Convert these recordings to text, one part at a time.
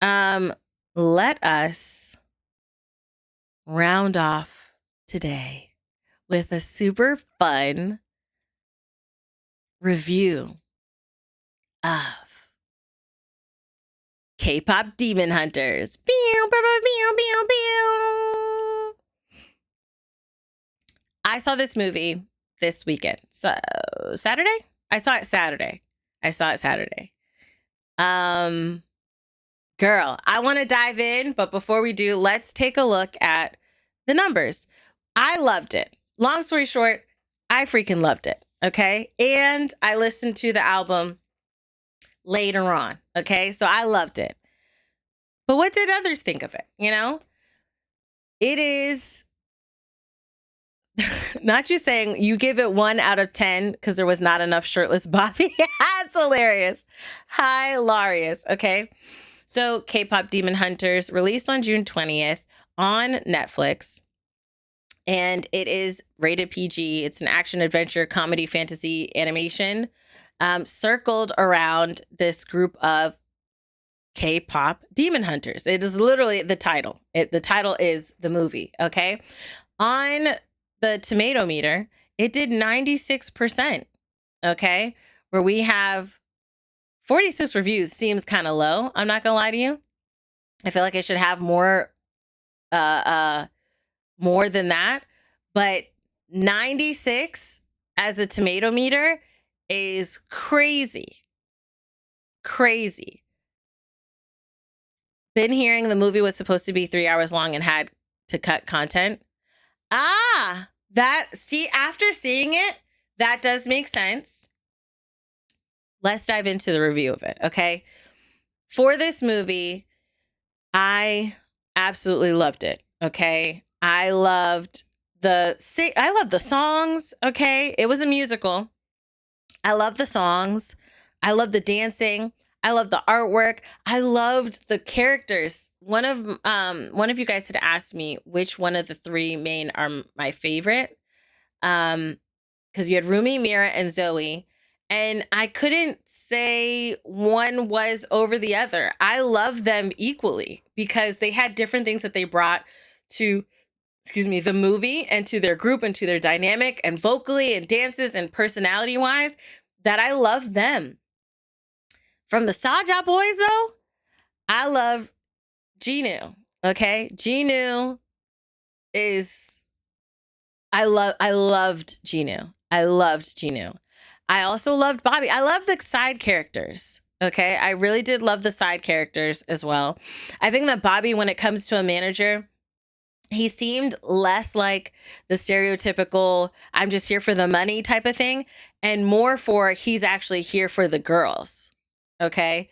Um, Let us round off today with a super fun review of K-Pop Demon Hunters. Pew, pew, pew, pew, pew, pew. I saw this movie this weekend. So Saturday? I saw it Saturday. Girl, I want to dive in, but before we do, let's take a look at the numbers. I loved it. Long story short, I freaking loved it. Okay. And I listened to the album later on. Okay. So I loved it. But what did others think of it? You know, it is not you saying you give it 1 out of 10 because there was not enough shirtless Bobby. That's hilarious. Hilarious. Okay. So K-Pop Demon Hunters released on June 20th on Netflix. And it is rated PG. It's an action, adventure, comedy, fantasy, animation circled around this group of K-pop demon hunters. It is literally the title. The title is the movie, okay? On the tomato meter, it did 96%, okay? Where we have 46 reviews seems kind of low. I'm not gonna lie to you. I feel like I should have more than that, but 96 as a tomato meter is crazy. Been hearing the movie was supposed to be 3 hours long and had to cut content. After seeing it, that does make sense. Let's dive into the review of it, okay? For this movie, I absolutely loved it, okay? I loved the songs, okay? It was a musical. I love the songs. I love the dancing. I love the artwork. I loved the characters. One of you guys had asked me which one of the three main are my favorite. Because you had Rumi, Mira, and Zoe. And I couldn't say one was over the other. I love them equally because they had different things that they brought to, the movie and to their group and to their dynamic and vocally and dances and personality wise that I love them. From the Saja Boys though, I love Jinu. Okay. Jinu is, I loved Jinu. I loved Jinu. I also loved Bobby. I love the side characters. Okay. I really did love the side characters as well. I think that Bobby, when it comes to a manager, he seemed less like the stereotypical, I'm just here for the money type of thing, and more for he's actually here for the girls. Okay.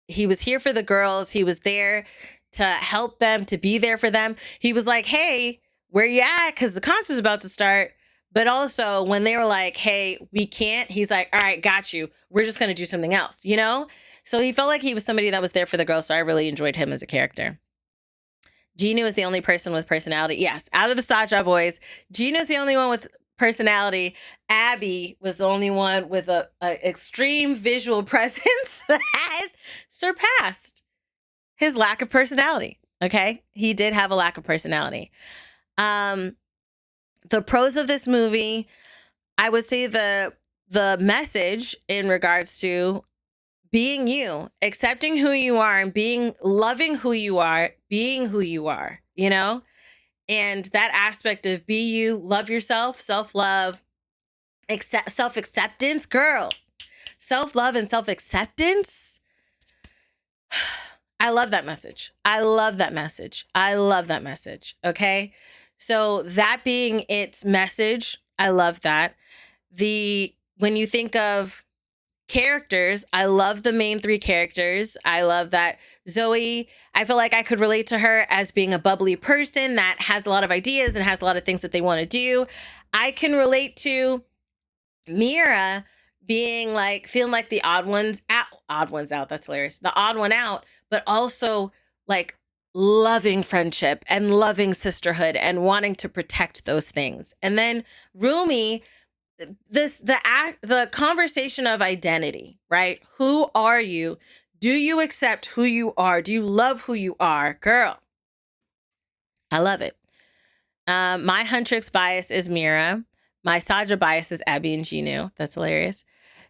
He was here for the girls. He was there to help them, to be there for them. He was like, hey, where you at? Because the concert's about to start. But also when they were like, hey, we can't, he's like, all right, got you. We're just going to do something else, you know? So he felt like he was somebody that was there for the girls. So I really enjoyed him as a character. Jinu is the only person with personality. Yes, out of the Saja Boys, Jinu's the only one with personality. Abby was the only one with a extreme visual presence that surpassed his lack of personality. Okay, he did have a lack of personality. The pros of this movie, I would say the message in regards to being you, accepting who you are, and loving who you are, being who you are, you know? And that aspect of be you, love yourself, self-love, self-acceptance, girl. Self-love and self-acceptance. I love that message. Okay? So that being its message, I love that. When you think of characters, I love the main three characters. I love that Zoe, I feel like I could relate to her as being a bubbly person that has a lot of ideas and has a lot of things that they want to do. I can relate to Mira being like, feeling like the odd ones out. That's hilarious. The odd one out, but also like loving friendship and loving sisterhood and wanting to protect those things. And then Rumi, the conversation of identity, right? Who are you? Do you accept who you are? Do you love who you are? Girl, I love it. My Huntrix bias is Mira. My Saja bias is Abby and Ginu. That's hilarious.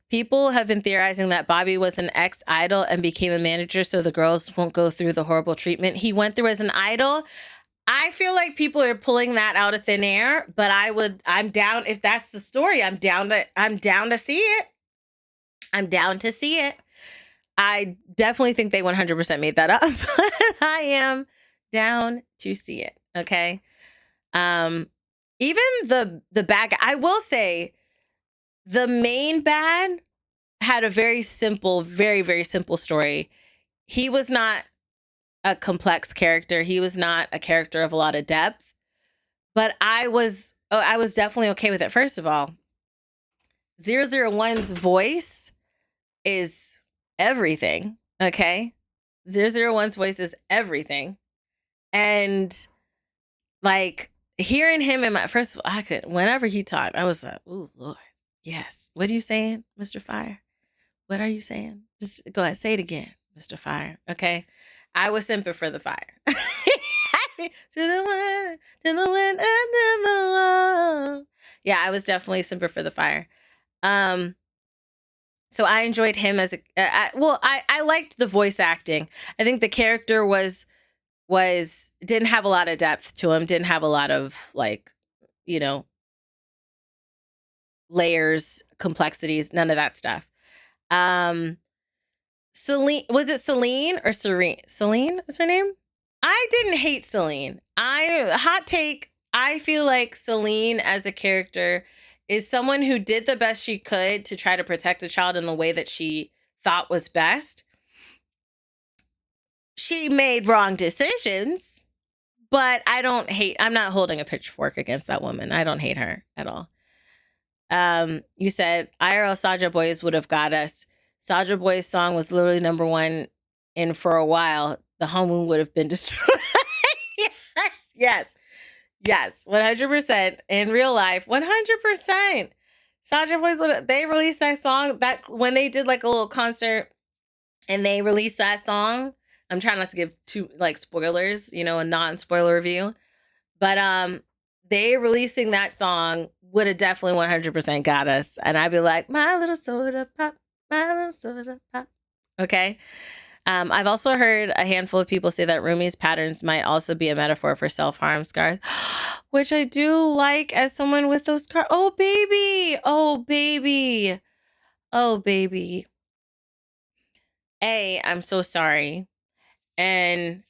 People have been theorizing that Bobby was an ex-idol and became a manager so the girls won't go through the horrible treatment he went through as an idol. I feel like people are pulling that out of thin air, but I'm down if that's the story. I'm down to see it. I'm down to see it. I definitely think they 100% made that up. I am down to see it. Okay. Even the bad guy, I will say the main bad had a very simple, very, very simple story. He was not a complex character. He was not a character of a lot of depth, but I was definitely okay with it. First of all, 001's voice is everything. Okay. 001's voice is everything. And like hearing him in my first of all, I could, whenever he talked, I was like, oh Lord, yes. What are you saying, Mr. Fire? What are you saying? Just go ahead, say it again, Mr. Fire. Okay. I was simping for the fire. To the wind, to the wind, and to the wall. Yeah, I was definitely simping for the fire. So I enjoyed him as I liked the voice acting. I think the character was didn't have a lot of depth to him, didn't have a lot of like, you know, layers, complexities, none of that stuff. Celine, was it Celine or Serene? Celine is her name? I didn't hate Celine. Hot take, I feel like Celine as a character is someone who did the best she could to try to protect a child in the way that she thought was best. She made wrong decisions, but I'm not holding a pitchfork against that woman. I don't hate her at all. You said IRL Saja Boys would have got us. Saja Boys song was literally number one in for a while. The home would have been destroyed. Yes, 100%. In real life, 100%. Saja Boys, they released that song back when they did like a little concert and they released that song. I'm trying not to give too like spoilers, you know, a non-spoiler review. But they releasing that song would have definitely 100% got us. And I'd be like, my little soda pop, my little soda pop. Okay. I've also heard a handful of people say that Rumi's patterns might also be a metaphor for self-harm scars, which I do like as someone with those scars. Oh, baby. Oh, baby. Oh, baby. I'm so sorry. And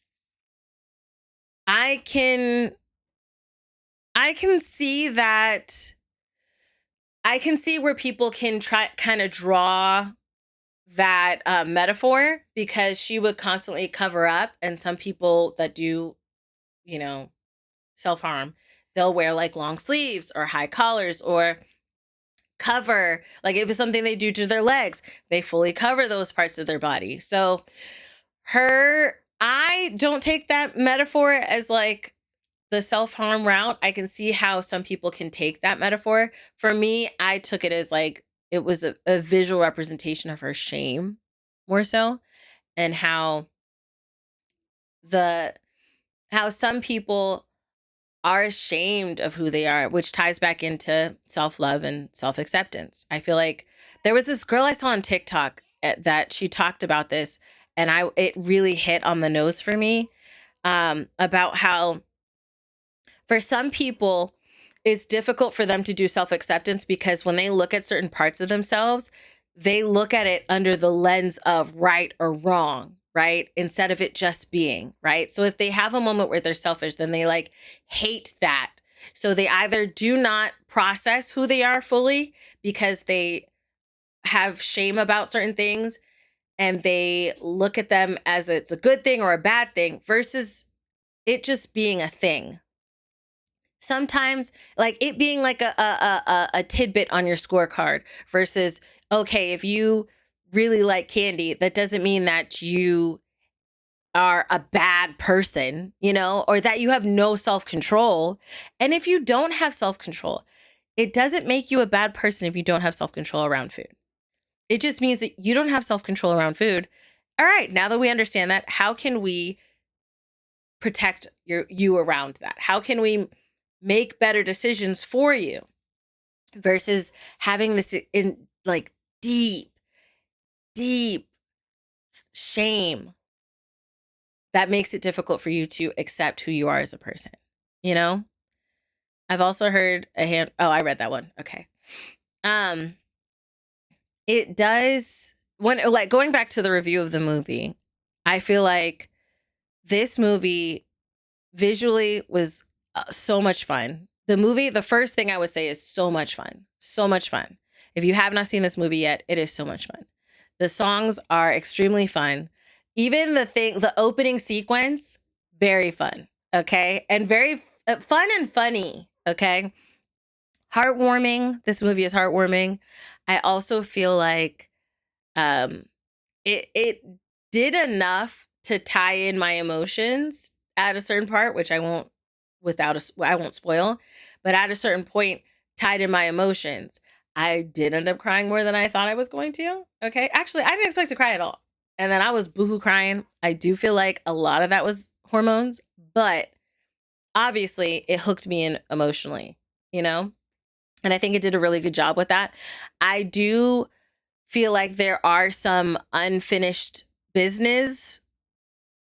I can see that. I can see where people can try kind of draw that metaphor because she would constantly cover up, and some people that do, you know, self-harm, they'll wear like long sleeves or high collars or cover, like if it's something they do to their legs, they fully cover those parts of their body. So I don't take that metaphor as like the self-harm route. I can see how some people can take that metaphor. For me, I took it as like it was a visual representation of her shame more so, and how some people are ashamed of who they are, which ties back into self-love and self-acceptance. I feel like there was this girl I saw on TikTok that she talked about this, and it really hit on the nose for me, about how for some people, it's difficult for them to do self-acceptance because when they look at certain parts of themselves, they look at it under the lens of right or wrong, right? Instead of it just being, right? So if they have a moment where they're selfish, then they like hate that. So they either do not process who they are fully because they have shame about certain things and they look at them as it's a good thing or a bad thing versus it just being a thing. Sometimes like it being like a tidbit on your scorecard versus, okay, if you really like candy, that doesn't mean that you are a bad person, you know, or that you have no self-control. And if you don't have self-control, it doesn't make you a bad person if you don't have self-control around food. It just means that you don't have self-control around food, all right, now that we understand that, how can we protect you around that? How can we make better decisions for you versus having this in like deep, deep shame that makes it difficult for you to accept who you are as a person, you know? I've also heard I read that one. Okay. It does, when like going back to the review of the movie, I feel like this movie visually was so much fun. The movie, the first thing I would say is so much fun. So much fun. If you have not seen this movie yet, it is so much fun. The songs are extremely fun. Even the opening sequence, very fun. Okay. And very fun and funny. Okay. Heartwarming. This movie is heartwarming. I also feel like it did enough to tie in my emotions at a certain part, which I won't spoil, but at a certain point tied in my emotions. I did end up crying more than I thought I was going to. Okay. Actually, I didn't expect to cry at all. And then I was boohoo crying. I do feel like a lot of that was hormones, but obviously it hooked me in emotionally, you know? And I think it did a really good job with that. I do feel like there are some unfinished business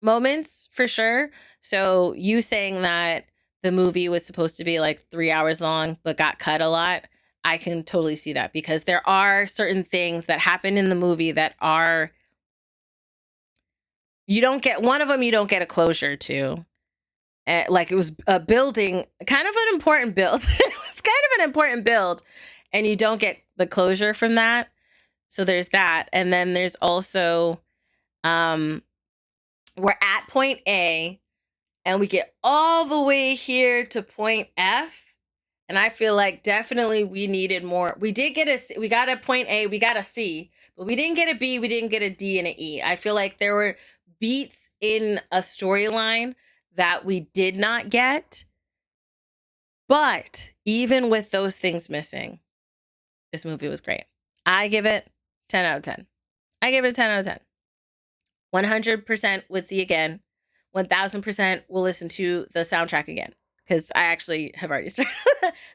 moments for sure. So you saying that the movie was supposed to be like 3 hours long, but got cut a lot, I can totally see that because there are certain things that happen in the movie that are, you don't get a closure to. Like it was a building, kind of an important build. It was kind of an important build, and you don't get the closure from that. So there's that. And then there's also, we're at point A and we get all the way here to point F. And I feel like definitely we needed more. We got a point A, we got a C, but we didn't get a B, we didn't get a D and an E. I feel like there were beats in a storyline that we did not get. But even with those things missing, this movie was great. I give it 10 out of 10. I give it a 10 out of 10. 100% would see again. 1000% will listen to the soundtrack again. Because I actually have already started.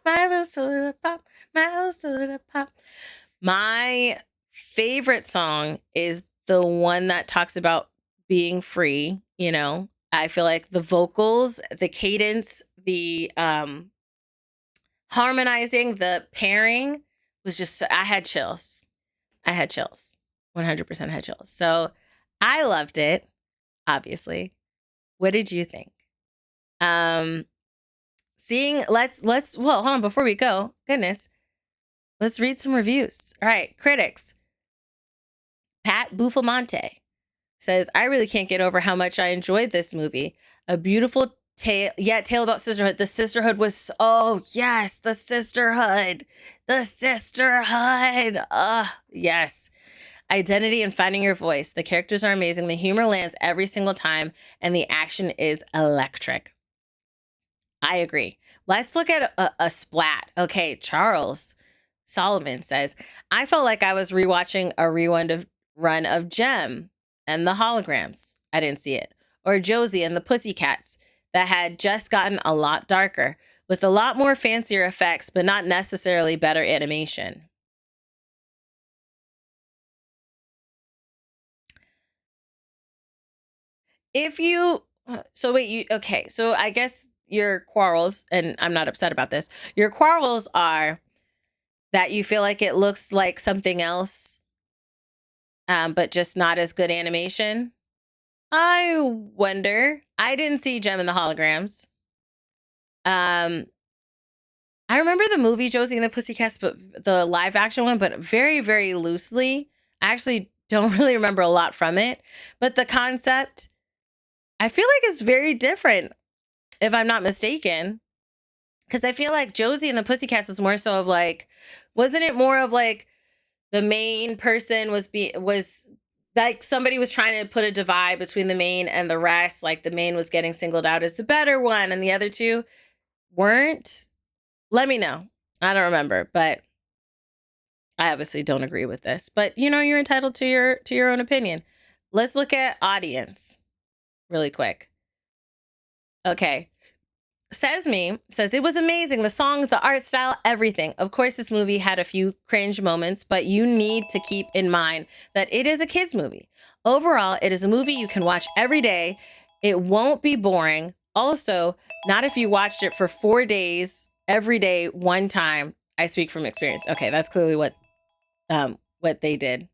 My little soda pop, my little soda pop. My favorite song is the one that talks about being free, you know. I feel like the vocals, the cadence, the harmonizing, the pairing was just, I had chills. 100% had chills. So I loved it, obviously. What did you think? Well, hold on, before we go, goodness, let's read some reviews. All right, critics. Pat Buffamonte says, I really can't get over how much I enjoyed this movie. A beautiful tale about sisterhood. The sisterhood was, oh yes, the sisterhood. Yes. Identity and finding your voice. The characters are amazing. The humor lands every single time, and the action is electric. I agree. Let's look at a splat. Okay, Charles Solomon says, I felt like I was rewatching a run of Gem and the Holograms. I didn't see it. Or Josie and the Pussycats that had just gotten a lot darker with a lot more fancier effects, but not necessarily better animation. So I guess your quarrels, and I'm not upset about this, your quarrels are that you feel like it looks like something else, but just not as good animation. I wonder. I didn't see Gem and the Holograms. I remember the movie Josie and the Pussycats, but the live action one, but very, very loosely. I actually don't really remember a lot from it, but the concept, I feel like it's very different, if I'm not mistaken. Because I feel like Josie and the Pussycats was more so of like, wasn't it more of like the main person was like somebody was trying to put a divide between the main and the rest. Like the main was getting singled out as the better one and the other two weren't. Let me know. I don't remember, but I obviously don't agree with this. But you know, you're entitled to your own opinion. let's look at audience really quick. Okay. Says it was amazing. The songs, the art style, everything. Of course, this movie had a few cringe moments, but you need to keep in mind that it is a kid's movie. Overall, it is a movie you can watch every day. It won't be boring. Also, not if you watched it for 4 days, every day, one time. I speak from experience. Okay, that's clearly what they did.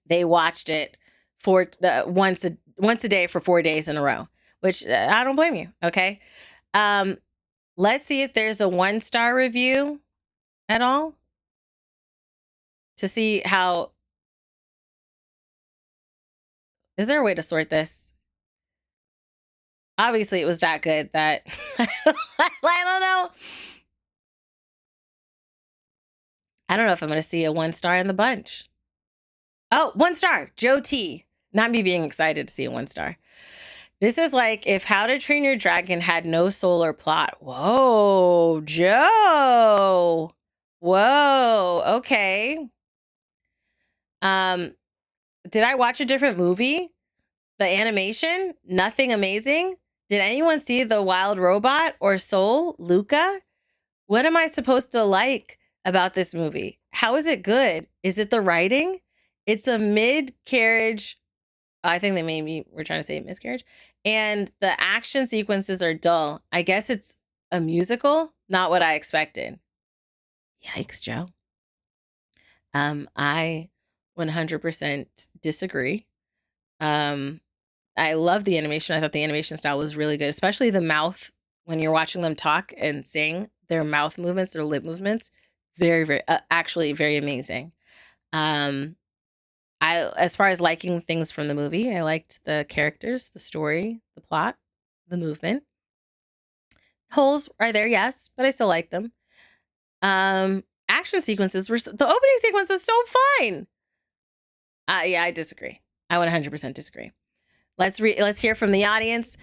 They watched it for once a day for 4 days in a row, which I don't blame you. Okay. Let's see if there's a 1-star review at all to see how. Is there a way to sort this? Obviously, it was that good that I don't know. I don't know if I'm going to see a 1-star in the bunch. Oh, 1 star, Joe T. Not me being excited to see a 1-star. This is like if How to Train Your Dragon had no soul or plot. Whoa, Joe. Whoa, okay. Did I watch a different movie? The animation? Nothing amazing? Did anyone see The Wild Robot or Soul? Luca? What am I supposed to like about this movie? How is it good? Is it the writing? It's a mid-carriage. I think they maybe were trying to say miscarriage. And the action sequences are dull. I guess it's a musical. Not what I expected. Yikes, Joe. I 100% disagree. I love the animation. I thought the animation style was really good, especially the mouth when you're watching them talk and sing. Their mouth movements, their lip movements, very, very, actually very amazing. As far as liking things from the movie, I liked the characters, the story, the plot, the movement. Holes are there, yes, but I still like them. Action sequences the opening sequence is so fine. Yeah, I disagree. I 100% disagree. Let's hear from the audience.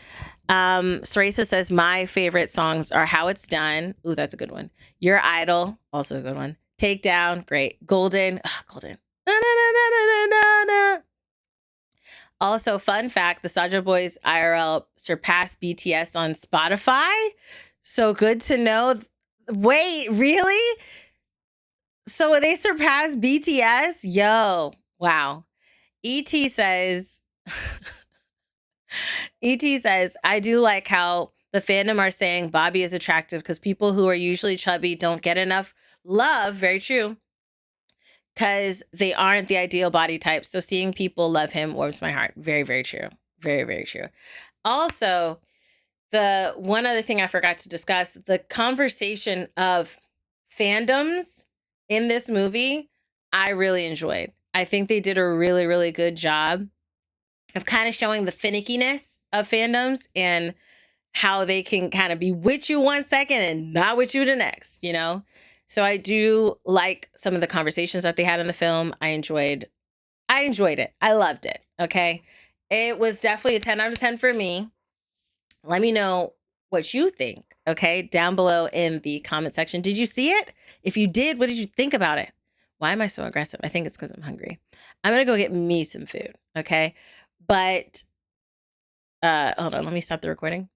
Sarasa says my favorite songs are How It's Done. Ooh, that's a good one. Your Idol, also a good one. Takedown, great. Golden, Golden. Also, fun fact, the Saja Boys IRL surpassed BTS on Spotify. So good to know. Wait, really? So they surpassed BTS? Yo, wow. ET says, I do like how the fandom are saying Bobby is attractive because people who are usually chubby don't get enough love. Very true. Because they aren't the ideal body type. So seeing people love him warms my heart. Very, very true. Very, very true. Also, the one other thing I forgot to discuss, the conversation of fandoms in this movie, I really enjoyed. I think they did a really, really good job of kind of showing the finickiness of fandoms and how they can kind of be with you 1 second and not with you the next, you know? So I do like some of the conversations that they had in the film. I enjoyed it. I loved it. Okay. It was definitely a 10 out of 10 for me. Let me know what you think. Okay. Down below in the comment section. Did you see it? If you did, what did you think about it? Why am I so aggressive? I think it's because I'm hungry. I'm going to go get me some food. Okay. But hold on. Let me stop the recording.